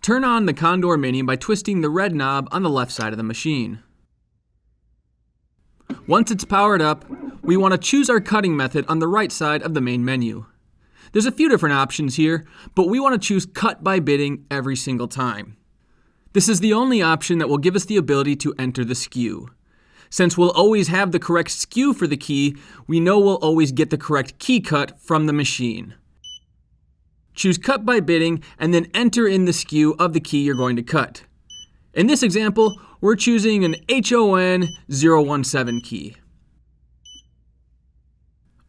Turn on the Condor Mini by twisting the red knob on the left side of the machine. Once it's powered up, we want to choose our cutting method on the right side of the main menu. There's a few different options here, but we want to choose cut by bitting every single time. This is the only option that will give us the ability to enter the SKU. Since we'll always have the correct SKU for the key, we know we'll always get the correct key cut from the machine. Choose cut by bitting and then enter in the SKU of the key you're going to cut. In this example, we're choosing an HON 017 key.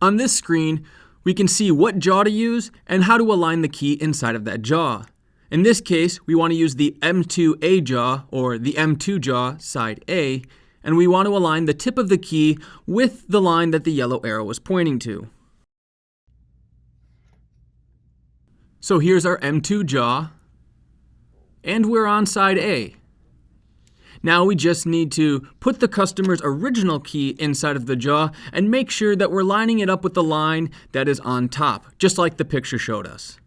On this screen, we can see what jaw to use and how to align the key inside of that jaw. In this case, we want to use the M2A jaw, or the M2 jaw, side A, and we want to align the tip of the key with the line that the yellow arrow is pointing to. So here's our M2 jaw, and we're on side A. Now we just need to put the customer's original key inside of the jaw and make sure that we're lining it up with the line that is on top, just like the picture showed us.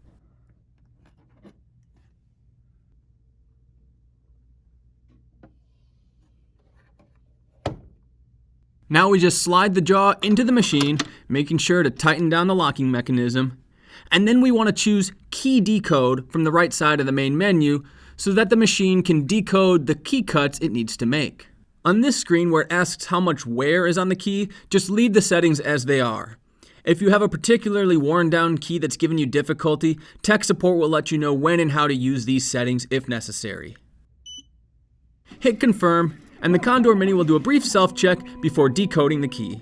Now we just slide the jaw into the machine, making sure to tighten down the locking mechanism. And then we want to choose Key Decode from the right side of the main menu so that the machine can decode the key cuts it needs to make. On this screen where it asks how much wear is on the key, just leave the settings as they are. If you have a particularly worn down key that's giving you difficulty, tech support will let you know when and how to use these settings if necessary. Hit confirm, and the Condor Mini will do a brief self-check before decoding the key.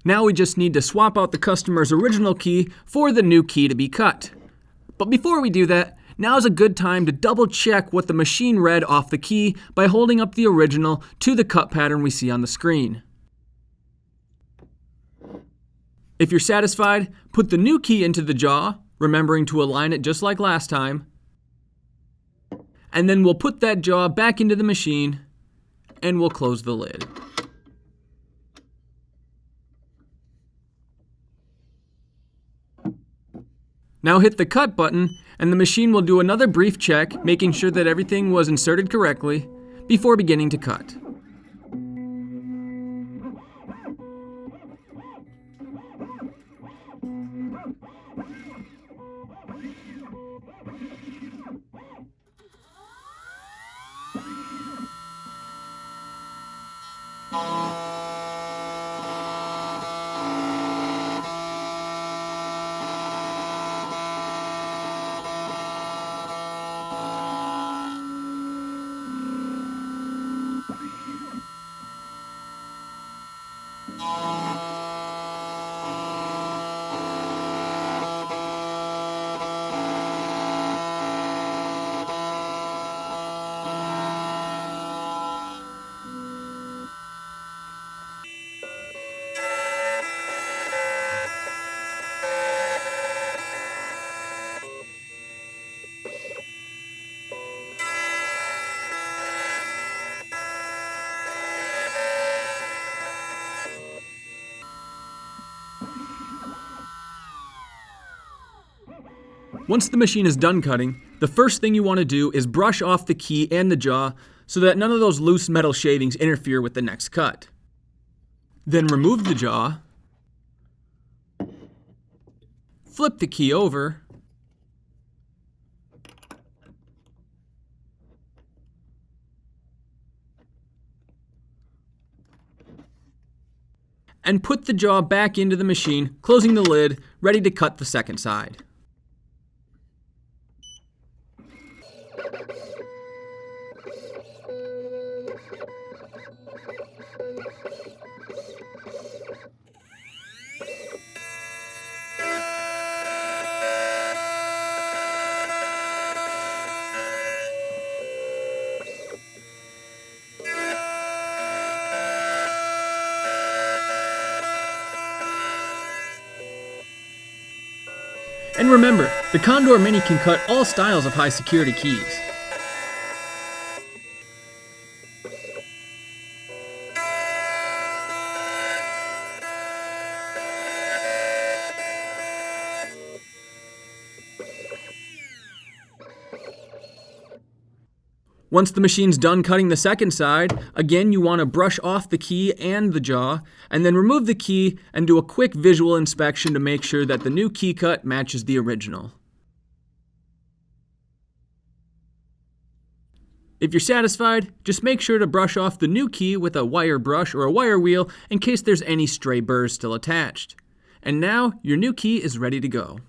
Now we just need to swap out the customer's original key for the new key to be cut. But before we do that, now's a good time to double check what the machine read off the key by holding up the original to the cut pattern we see on the screen. If you're satisfied, put the new key into the jaw, remembering to align it just like last time. And then we'll put that jaw back into the machine and we'll close the lid. Now hit the cut button and the machine will do another brief check, making sure that everything was inserted correctly before beginning to cut. Once the machine is done cutting, the first thing you want to do is brush off the key and the jaw so that none of those loose metal shavings interfere with the next cut. Then remove the jaw, flip the key over, and put the jaw back into the machine, closing the lid, ready to cut the second side. And remember, the Condor Mini can cut all styles of high security keys. Once the machine's done cutting the second side, again you want to brush off the key and the jaw, and then remove the key and do a quick visual inspection to make sure that the new key cut matches the original. If you're satisfied, just make sure to brush off the new key with a wire brush or a wire wheel in case there's any stray burrs still attached. And now your new key is ready to go.